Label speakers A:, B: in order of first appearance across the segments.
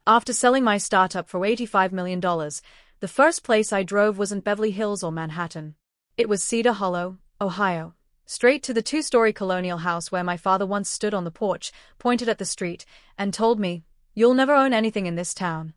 A: After selling my startup for $85 million, the first place I drove wasn't Beverly Hills or Manhattan. It was Cedar Hollow, Ohio. Straight to the two-story colonial house where my father once stood on the porch, pointed at the street, and told me, "You'll never own anything in this town."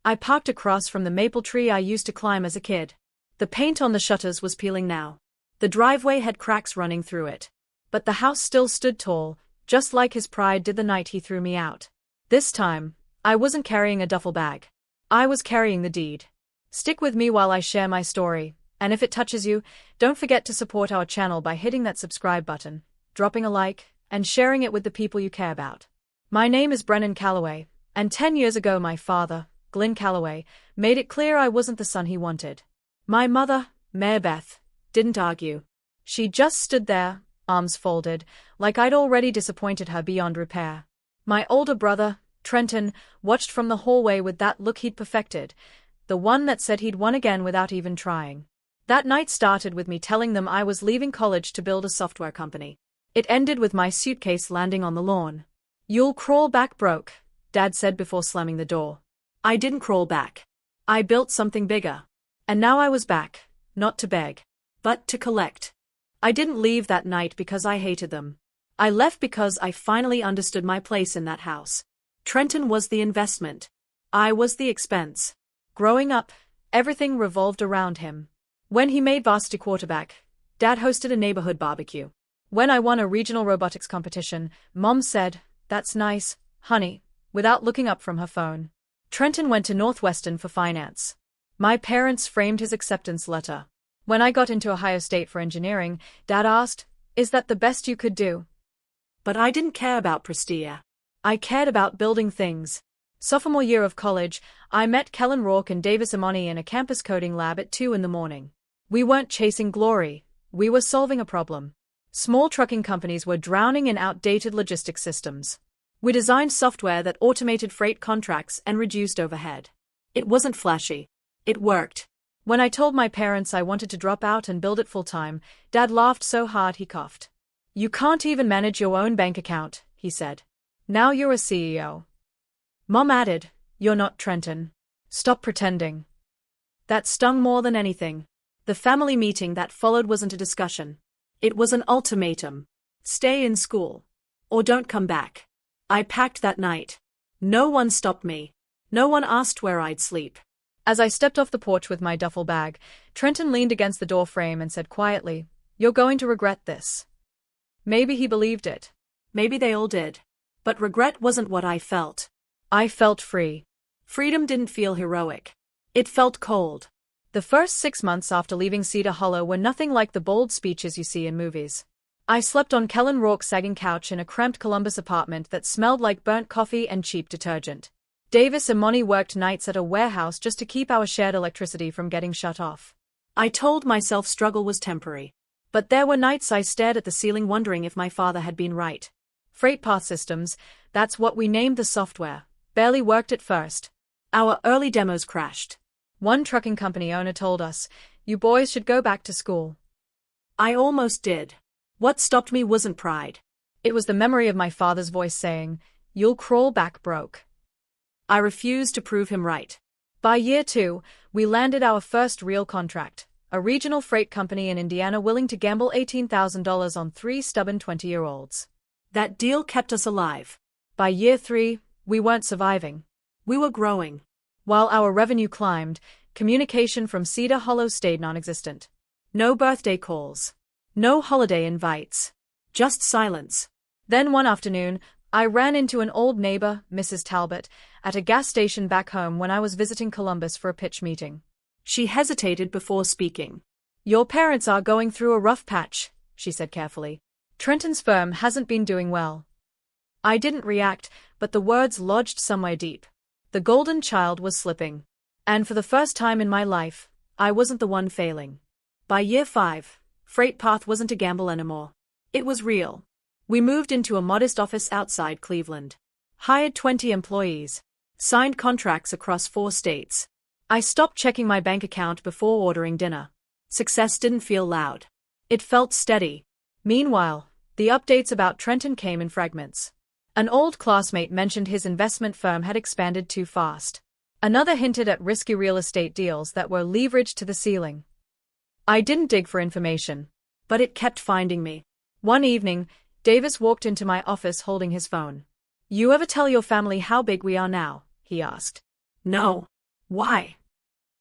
A: I parked across from the maple tree I used to climb as a kid. The paint on the shutters was peeling now. The driveway had cracks running through it. But the house still stood tall, just like his pride did the night he threw me out. This time, I wasn't carrying a duffel bag. I was carrying the deed. Stick with me while I share my story, and if it touches you, don't forget to support our channel by hitting that subscribe button, dropping a like, and sharing it with the people you care about. My name is Brennan Calloway, and 10 years ago my father, Glyn Calloway, made it clear I wasn't the son he wanted. My mother, Mary Beth, didn't argue. She just stood there, arms folded, like I'd already disappointed her beyond repair. My older brother, Trenton, watched from the hallway with that look he'd perfected, the one that said he'd won again without even trying. That night started with me telling them I was leaving college to build a software company. It ended with my suitcase landing on the lawn. "You'll crawl back broke," Dad said before slamming the door. I didn't crawl back. I built something bigger. And now I was back, not to beg, but to collect. I didn't leave that night because I hated them. I left because I finally understood my place in that house. Trenton was the investment. I was the expense. Growing up, everything revolved around him. When he made varsity quarterback, Dad hosted a neighborhood barbecue. When I won a regional robotics competition, Mom said, "That's nice, honey," without looking up from her phone. Trenton went to Northwestern for finance. My parents framed his acceptance letter. When I got into Ohio State for engineering, Dad asked, "Is that the best you could do?" But I didn't care about prestige. I cared about building things. Sophomore year of college, I met Kellen Rourke and Davis Imoni in a campus coding lab at 2 a.m. We weren't chasing glory, we were solving a problem. Small trucking companies were drowning in outdated logistics systems. We designed software that automated freight contracts and reduced overhead. It wasn't flashy. It worked. When I told my parents I wanted to drop out and build it full-time, Dad laughed so hard he coughed. "You can't even manage your own bank account," he said. "Now you're a CEO." Mom added, "You're not Trenton. Stop pretending." That stung more than anything. The family meeting that followed wasn't a discussion. It was an ultimatum. Stay in school. Or don't come back. I packed that night. No one stopped me. No one asked where I'd sleep. As I stepped off the porch with my duffel bag, Trenton leaned against the door frame and said quietly, "You're going to regret this." Maybe he believed it. Maybe they all did. But regret wasn't what I felt. I felt free. Freedom didn't feel heroic. It felt cold. The first 6 months after leaving Cedar Hollow were nothing like the bold speeches you see in movies. I slept on Kellen Rourke's sagging couch in a cramped Columbus apartment that smelled like burnt coffee and cheap detergent. Davis and Moni worked nights at a warehouse just to keep our shared electricity from getting shut off. I told myself struggle was temporary. But there were nights I stared at the ceiling wondering if my father had been right. Freight Path Systems, that's what we named the software, barely worked at first. Our early demos crashed. One trucking company owner told us, "You boys should go back to school." I almost did. What stopped me wasn't pride. It was the memory of my father's voice saying, "You'll crawl back broke." I refused to prove him right. By year 2, we landed our first real contract, a regional freight company in Indiana willing to gamble $18,000 on 3 stubborn 20-year-olds. That deal kept us alive. By year 3, we weren't surviving. We were growing. While our revenue climbed, communication from Cedar Hollow stayed non-existent. No birthday calls. No holiday invites. Just silence. Then one afternoon, I ran into an old neighbor, Mrs. Talbot, at a gas station back home when I was visiting Columbus for a pitch meeting. She hesitated before speaking. "Your parents are going through a rough patch," she said carefully. "Trenton's firm hasn't been doing well." I didn't react, but the words lodged somewhere deep. The golden child was slipping. And for the first time in my life, I wasn't the one failing. By year 5, Freight Path wasn't a gamble anymore. It was real. We moved into a modest office outside Cleveland. Hired 20 employees. Signed contracts across 4 states. I stopped checking my bank account before ordering dinner. Success didn't feel loud. It felt steady. Meanwhile, the updates about Trenton came in fragments. An old classmate mentioned his investment firm had expanded too fast. Another hinted at risky real estate deals that were leveraged to the ceiling. I didn't dig for information, but it kept finding me. One evening, Davis walked into my office holding his phone. "You ever tell your family how big we are now?" he asked. "No." "Why?"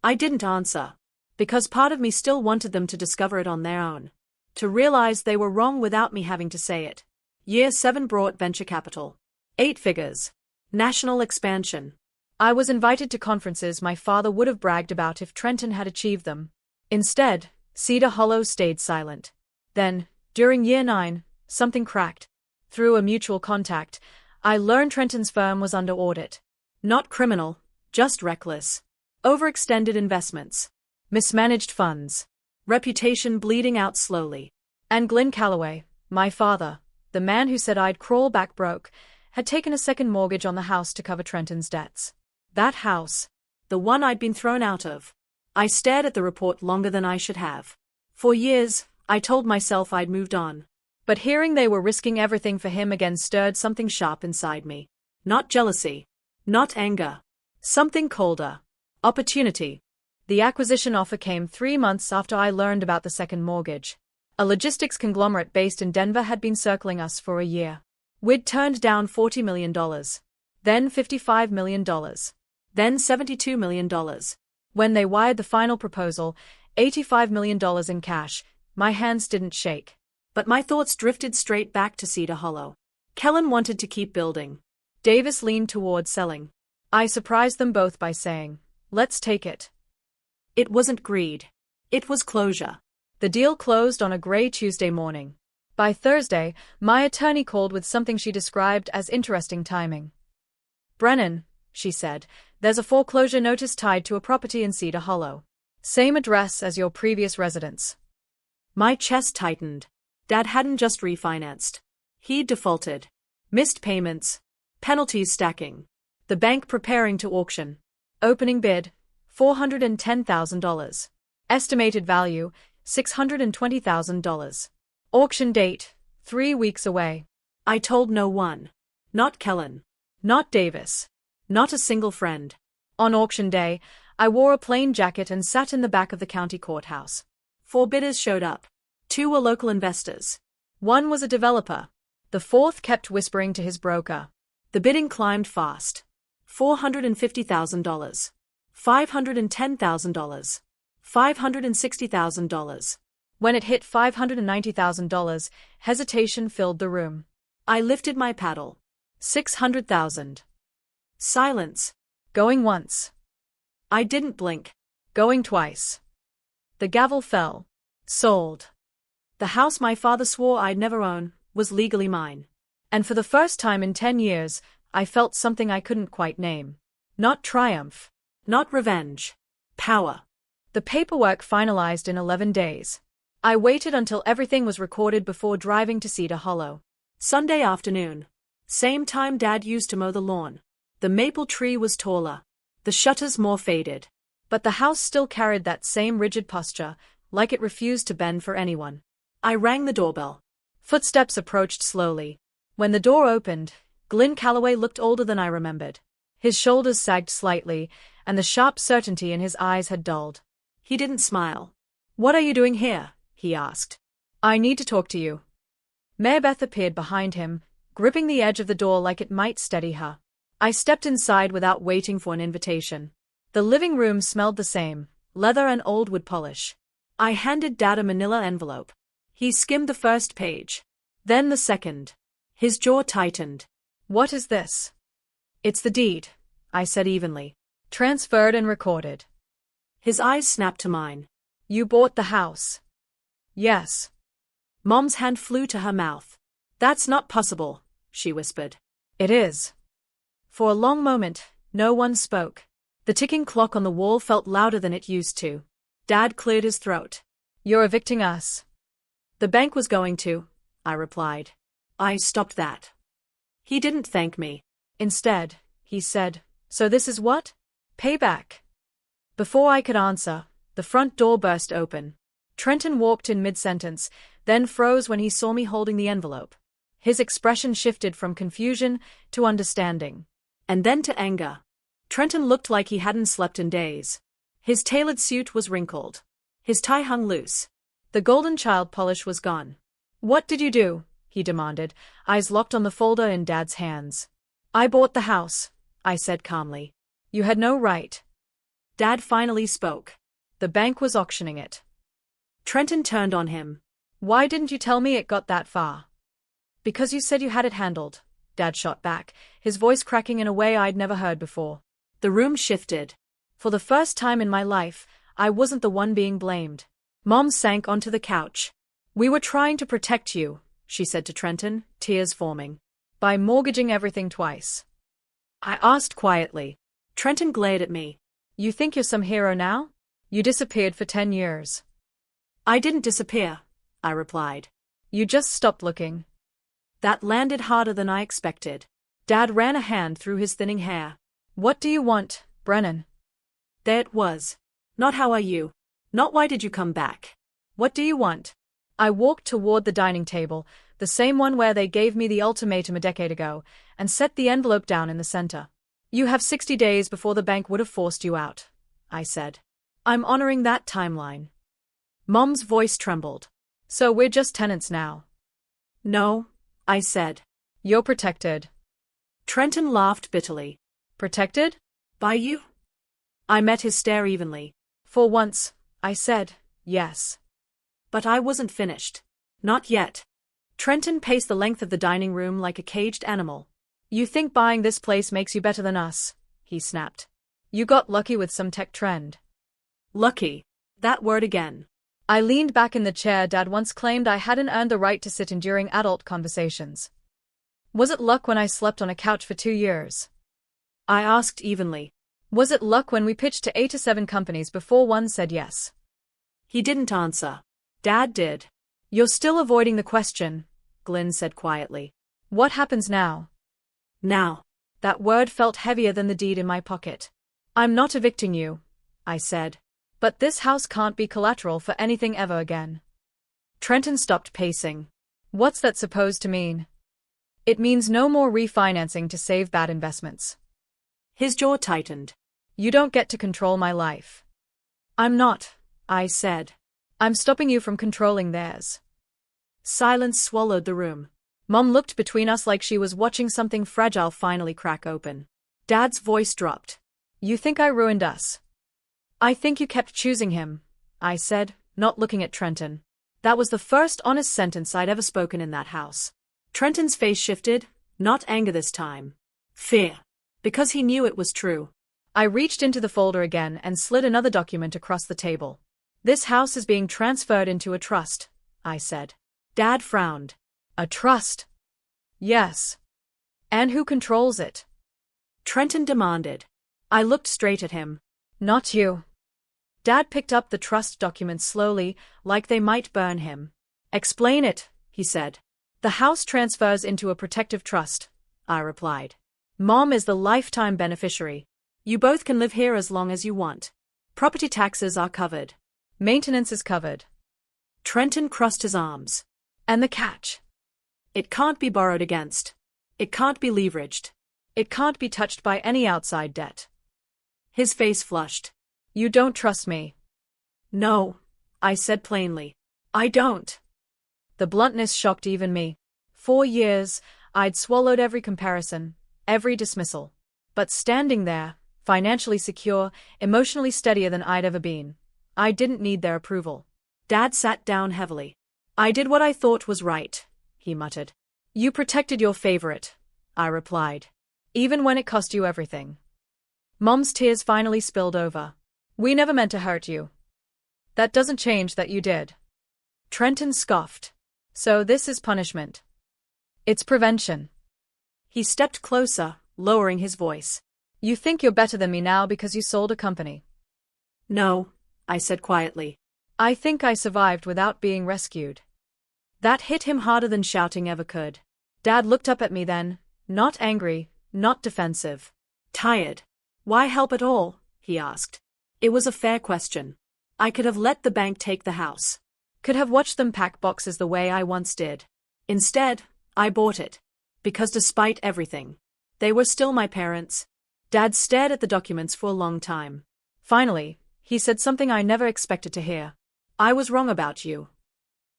A: I didn't answer. Because part of me still wanted them to discover it on their own. To realize they were wrong without me having to say it. Year 7 brought venture capital. 8 figures. National expansion. I was invited to conferences my father would have bragged about if Trenton had achieved them. Instead, Cedar Hollow stayed silent. Then, during year 9, something cracked. Through a mutual contact, I learned Trenton's firm was under audit. Not criminal, just reckless. Overextended investments. Mismanaged funds. Reputation bleeding out slowly. And Glenn Calloway, my father, the man who said I'd crawl back broke, had taken a second mortgage on the house to cover Trenton's debts. That house. The one I'd been thrown out of. I stared at the report longer than I should have. For years, I told myself I'd moved on. But hearing they were risking everything for him again stirred something sharp inside me. Not jealousy. Not anger. Something colder. Opportunity. The acquisition offer came 3 months after I learned about the second mortgage. A logistics conglomerate based in Denver had been circling us for a year. We'd turned down $40 million. Then $55 million. Then $72 million. When they wired the final proposal, $85 million in cash, my hands didn't shake. But my thoughts drifted straight back to Cedar Hollow. Kellen wanted to keep building. Davis leaned toward selling. I surprised them both by saying, "Let's take it." It wasn't greed. It was closure. The deal closed on a gray Tuesday morning. By Thursday, my attorney called with something she described as interesting timing. "Brennan," she said, "there's a foreclosure notice tied to a property in Cedar Hollow. Same address as your previous residence." My chest tightened. Dad hadn't just refinanced. He'd defaulted. Missed payments. Penalties stacking. The bank preparing to auction. Opening bid, $410,000. Estimated value, $620,000. Auction date, 3 weeks away. I told no one. Not Kellen. Not Davis. Not a single friend. On auction day, I wore a plain jacket and sat in the back of the county courthouse. 4 bidders showed up. 2 were local investors. 1 was a developer. The 4th kept whispering to his broker. The bidding climbed fast. $450,000. $510,000. $560,000. When it hit $590,000, hesitation filled the room. I lifted my paddle. $600,000. Silence. Going once. I didn't blink. Going twice. The gavel fell. Sold. The house my father swore I'd never own was legally mine. And for the first time in 10 years, I felt something I couldn't quite name. Not triumph. Not revenge. Power. The paperwork finalized in 11 days. I waited until everything was recorded before driving to Cedar Hollow. Sunday afternoon. Same time Dad used to mow the lawn. The maple tree was taller. The shutters more faded. But the house still carried that same rigid posture, like it refused to bend for anyone. I rang the doorbell. Footsteps approached slowly. When the door opened, Glenn Calloway looked older than I remembered. His shoulders sagged slightly, and the sharp certainty in his eyes had dulled. He didn't smile. "What are you doing here?" he asked. "I need to talk to you." Mary Beth appeared behind him, gripping the edge of the door like it might steady her. I stepped inside without waiting for an invitation. The living room smelled the same, leather and old wood polish. I handed Dad a manila envelope. He skimmed the first page. Then the second. His jaw tightened. "What is this?" "It's the deed," I said evenly. "Transferred and recorded." His eyes snapped to mine. "You bought the house?" "Yes." Mom's hand flew to her mouth. "That's not possible," she whispered. "It is." For a long moment, no one spoke. The ticking clock on the wall felt louder than it used to. Dad cleared his throat. "You're evicting us." "The bank was going to," I replied. "I stopped that." He didn't thank me. Instead, he said, "So this is what? Payback?" Before I could answer, the front door burst open. Trenton walked in mid-sentence, then froze when he saw me holding the envelope. His expression shifted from confusion to understanding. And then to anger. Trenton looked like he hadn't slept in days. His tailored suit was wrinkled. His tie hung loose. The golden child polish was gone. "What did you do?" he demanded, eyes locked on the folder in Dad's hands. "I bought the house," I said calmly. "You had no right." Dad finally spoke. "The bank was auctioning it." Trenton turned on him. "Why didn't you tell me it got that far?" "Because you said you had it handled," Dad shot back, his voice cracking in a way I'd never heard before. The room shifted. For the first time in my life, I wasn't the one being blamed. Mom sank onto the couch. "We were trying to protect you," she said to Trenton, tears forming. "By mortgaging everything twice." I asked quietly. Trenton glared at me. "You think you're some hero now? You disappeared for 10 years. "I didn't disappear," I replied. "You just stopped looking." That landed harder than I expected. Dad ran a hand through his thinning hair. "What do you want, Brennan?" There it was. Not "how are you?" Not "why did you come back?" "What do you want?" I walked toward the dining table, the same one where they gave me the ultimatum a decade ago, and set the envelope down in the center. "You have 60 days before the bank would have forced you out," I said. "I'm honoring that timeline." Mom's voice trembled. "So we're just tenants now?" "No," I said. "You're protected." Trenton laughed bitterly. "Protected? By you?" I met his stare evenly. "For once," I said, "yes." But I wasn't finished. Not yet. Trenton paced the length of the dining room like a caged animal. "You think buying this place makes you better than us," he snapped. "You got lucky with some tech trend." Lucky. That word again. I leaned back in the chair Dad once claimed I hadn't earned the right to sit in during adult conversations. Was it luck when I slept on a couch for 2 years? I asked evenly. Was it luck when we pitched to 8 or 7 companies before one said yes? He didn't answer. Dad did. "You're still avoiding the question," Glynn said quietly. "What happens now?" Now. That word felt heavier than the deed in my pocket. "I'm not evicting you," I said. "But this house can't be collateral for anything ever again." Trenton stopped pacing. "What's that supposed to mean?" "It means no more refinancing to save bad investments." His jaw tightened. "You don't get to control my life." "I'm not," I said. "I'm stopping you from controlling theirs." Silence swallowed the room. Mom looked between us like she was watching something fragile finally crack open. Dad's voice dropped. "You think I ruined us?" "I think you kept choosing him," I said, not looking at Trenton. That was the first honest sentence I'd ever spoken in that house. Trenton's face shifted, not anger this time. Fear. Because he knew it was true. I reached into the folder again and slid another document across the table. "This house is being transferred into a trust," I said. Dad frowned. "A trust?" "Yes." "And who controls it?" Trenton demanded. I looked straight at him. "Not you." Dad picked up the trust documents slowly, like they might burn him. "Explain it," he said. "The house transfers into a protective trust," I replied. "Mom is the lifetime beneficiary. You both can live here as long as you want. Property taxes are covered. Maintenance is covered." Trenton crossed his arms. "And the catch?" "It can't be borrowed against. It can't be leveraged. It can't be touched by any outside debt." His face flushed. "You don't trust me." "No," I said plainly. "I don't." The bluntness shocked even me. 4 years, I'd swallowed every comparison, every dismissal. But standing there, financially secure, emotionally steadier than I'd ever been, I didn't need their approval. Dad sat down heavily. "I did what I thought was right," he muttered. "You protected your favorite," I replied. "Even when it cost you everything." Mom's tears finally spilled over. "We never meant to hurt you." "That doesn't change that you did." Trenton scoffed. "So this is punishment." "It's prevention." He stepped closer, lowering his voice. "You think you're better than me now because you sold a company?" "No," I said quietly. "I think I survived without being rescued." That hit him harder than shouting ever could. Dad looked up at me then, not angry, not defensive. "Tired. Why help at all?" he asked. It was a fair question. I could have let the bank take the house. Could have watched them pack boxes the way I once did. Instead,
B: I bought it. Because despite everything, they were still my parents. Dad stared at the documents for a long time.
A: Finally, he said something I never expected to hear.
B: I was wrong about you.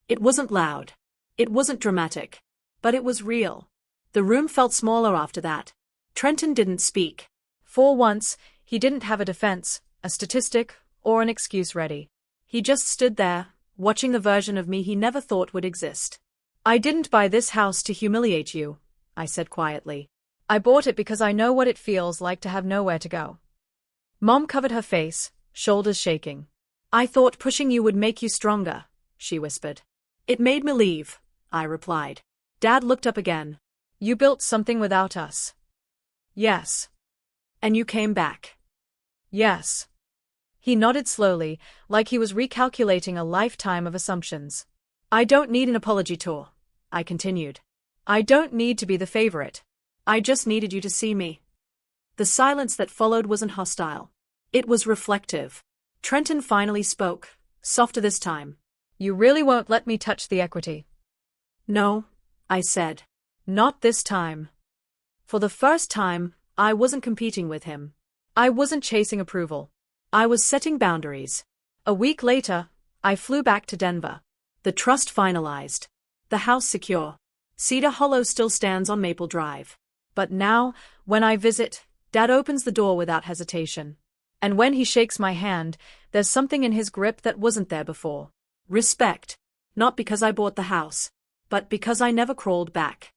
B: It wasn't loud. It wasn't dramatic. But it was real. The room felt smaller after that. Trenton didn't speak.
A: For once, he didn't have a defense, a statistic, or an excuse ready. He just stood there, watching the version of me he never thought would exist. I didn't buy this house to humiliate you, I said quietly. I bought it because I know what it feels like to have nowhere to go. Mom covered her face, shoulders shaking.
B: I thought pushing you would make you stronger, she whispered. It made me leave, I replied. Dad looked up again.
A: You built something without us.
B: Yes. And you came back.
A: Yes. He nodded slowly, like he was recalculating a lifetime of assumptions.
B: I don't need an apology tour, I continued.
A: I don't need to be the favorite.
B: I just needed you to see me. The silence that followed wasn't hostile. It was reflective. Trenton finally spoke, softer this time.
A: You really won't let me touch the equity?
B: No, I said.
A: Not this time.
B: For the first time, I wasn't competing with him.
A: I wasn't chasing approval.
B: I was setting boundaries.
A: A week later, I flew back to Denver.
B: The trust finalized. The house secure. Cedar Hollow still stands on Maple Drive.
A: But now, when I visit, Dad opens the door without hesitation. And when he shakes my hand, there's something in his grip that wasn't there before.
B: Respect. Not because I bought the house, but because I never crawled back.